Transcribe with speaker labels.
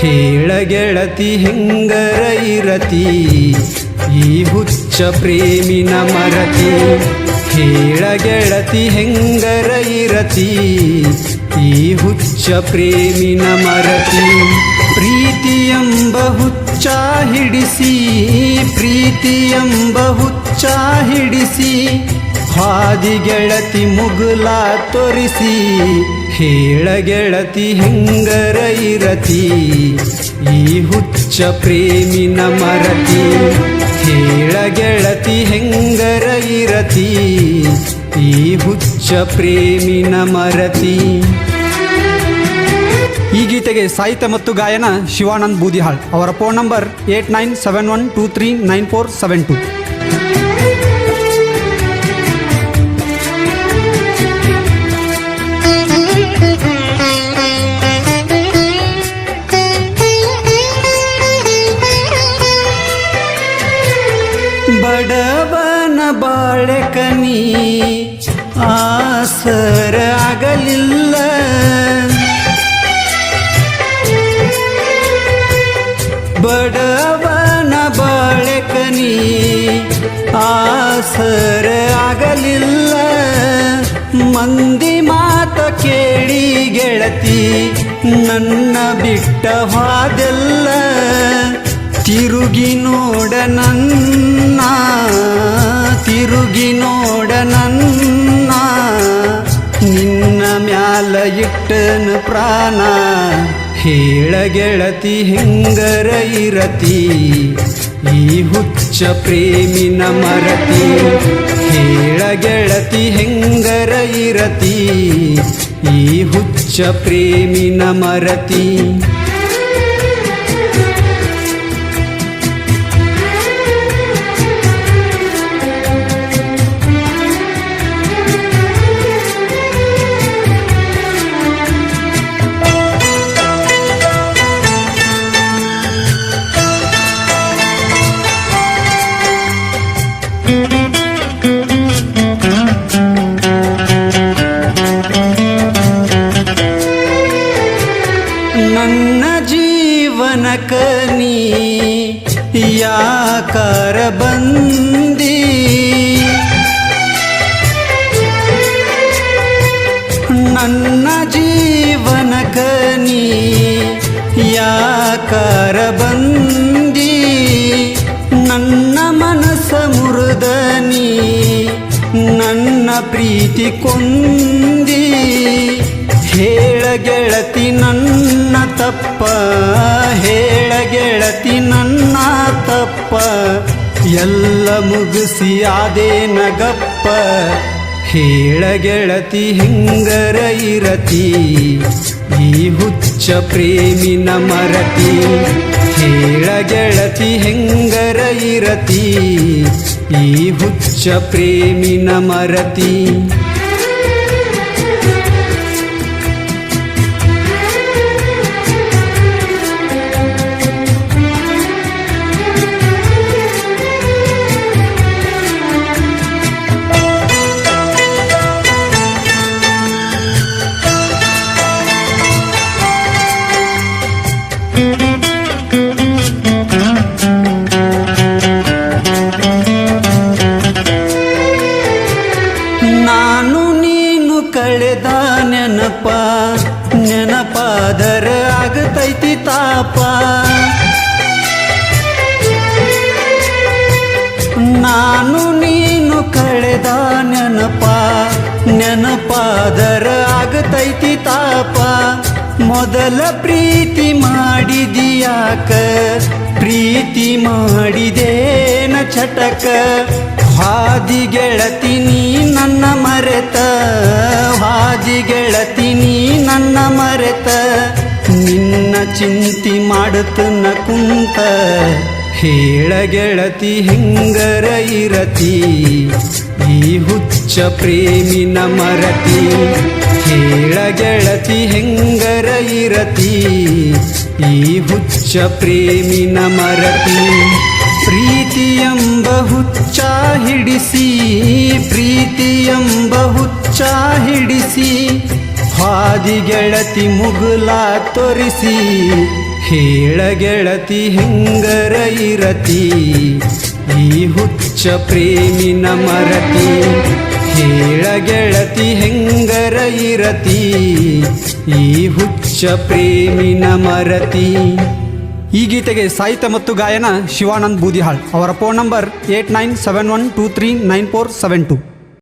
Speaker 1: ಹೇಳ ಗೆಳತಿ ಹೆಂಗರ ಇರತಿ ಈ ಹುಚ್ಚ ಪ್ರೇಮಿನ ಮರತಿ. ಹೇಳ ಗೆಳತಿ ಹೆಂಗರ ಇರತಿ ಈ ಹುಚ್ಚ ಪ್ರೇಮಿನ ಮರತಿ. ಪ್ರೀತಿಯೆಂಬ ಹುಚ್ಚ ಹಿಡಿಸಿ, ಪ್ರೀತಿಯೆಂಬ ಹುಚ್ಚ ಹಿಡಿಸಿ, ಹಾದಿ ಗೆಳತಿ ಮುಗುಲ ತೋರಿಸಿ. ಹೇಳ ಗೆಳತಿ ಹೆಂಗರ ಇರತಿ ಈ ಹುಚ್ಚ ಪ್ರೇಮಿನ ಮರತಿ. ಹೇಳ ಗೆಳತಿ ಹೆಂಗರ ಇರತಿ ಈ ಹುಚ್ಚ ಪ್ರೇಮಿನ ಮರತಿ. ಈ ಗೀತೆಗೆ ಸಾಹಿತ್ಯ ಮತ್ತು ಗಾಯನ ಶಿವಾನಂದ್ ಬೂದಿಹಾಳ್. ಅವರ ಫೋನ್ ನಂಬರ್ 8971239472. ಬಡವನ ಬಾಳೆಕನಿ ಆಸರ ಆಗಲಿಲ್ಲ, ಬಡವನ ಬಾಳೆಕನಿ ಆಸರ ಆಗಲಿಲ್ಲ. ಮಂದಿ ಮಾತ ಕೇಳಿ ಗೆಳತಿ ನನ್ನ ಬಿಟ್ಟ ಹಾದೆಲ್ಲ. ತಿರುಗಿ ನೋಡ ನನ್ನ, ತಿರುಗಿ ನೋಡ ನನ್ನ, ನಿನ್ನ ಮ್ಯಾಲ ಇಟ್ಟನ ಪ್ರಾಣ. ಹೇಳ ಗೆಳತಿ ಹೆಂಗರ ಇರತಿ ಈ ಹುಚ್ಚ ಪ್ರೇಮಿನ ಮರತಿ. ಹೇಳ ಗೆಳತಿ ಹೆಂಗರ ಇರತಿ ಈ ಹುಚ್ಚ ಪ್ರೇಮಿನ ಮರತಿ. ನನ್ನ ಜೀವನಕ ನೀ ಯಾಕಾರ ಬಂದಿ, ನನ್ನ ಜೀವನಕ ನೀ ಯಾಕಾರ ಬಂದಿ. ನನ್ನ ಮನಸ್ಸ ಮುರಿದನಿ, ನನ್ನ ಪ್ರೀತಿ ಕೊಂದಿ. ಹೇಳ ಗೆಳತಿ ನನ್ನ ತಪ್ಪ, ಹೇಳ ಗೆಳತಿ ನನ್ನ ತಪ್ಪ, ಎಲ್ಲ ಮುಗಿಸಿ ಆದೇನ ಗಪ್ಪ. ಹೇಳ ಗೆಳತಿ ಹೆಂಗರ ಇರತಿ ಈ ಹುಚ್ಚ ಪ್ರೇಮಿನ ಮರತಿ. ಹೇಳ ಗೆಳತಿ ಹೆಂಗರ ಇರತಿ ಈ ಹುಚ್ಚ ಪ್ರೇಮಿನ ಮರತಿ. ನಾನು ನೀನು ಕಳೆದ ನೆನಪ, ನೆನಪಾದರ ಆಗತೈತಿ ತಾಪ. ನಾನು ನೀನು ಕಳೆದ ನೆನಪ, ನೆನಪಾದರ ಆಗತೈತಿ ತಾಪ. ಮೊದಲ ಪ್ರೀತಿ ಮಾಡಿದಿಯಾಕ, ಪ್ರೀತಿ ಮಾಡಿದೇನ ಚಟಕ. ಹಾದಿ ಗೆಳತಿ ನೀ ನನ್ನ ಮರೆತ, ಹಾದಿ ಗೆಳತಿ ನೀ ನನ್ನ ಮರೆತ. ನಿನ್ನ ಚಿಂತಿ ಮಾಡುತ್ತನ ಕುಂತ. ಹೇಳ ಗೆಳತಿ ಹೆಂಗರ ಇರತಿ ಈ ಹುಚ್ಚ ಪ್ರೇಮಿನ ಮರತಿ. ಹೇಳ ಗೆಳತಿ ಹೆಂಗರ ಇರತಿ ಈ ಹುಚ್ಚ ಪ್ರೇಮಿನ ಮರತಿ. ಪ್ರೀತಿಯೆಂಬ ಹುಚ್ಚ ಹಿಡಿಸಿ, ಪ್ರೀತಿಯೆಂಬ ಹುಚ್ಚ ಹಿಡಿಸಿ, ಹಾದಿ ಗೆಳತಿ ಮುಗುಲ ತೋರಿಸಿ. ಹೇಳ ಗೆಳತಿ ಹೆಂಗರ ಇರತಿ ಈ ಹುಚ್ಚ ಪ್ರೇಮಿನ ಮರತಿ. ಹೇಳ ಗೆಳತಿ ಹೆಂಗರ ಇರತಿ ಈ ಹುಚ್ಚ ಪ್ರೇಮಿನ ಮರತಿ. ಈ ಗೀತೆಗೆ ಸಾಹಿತ್ಯ ಮತ್ತು ಗಾಯನ ಶಿವಾನಂದ್ ಬೂದಿಹಾಳ್. ಅವರ ಫೋನ್ ನಂಬರ್ 8971239472.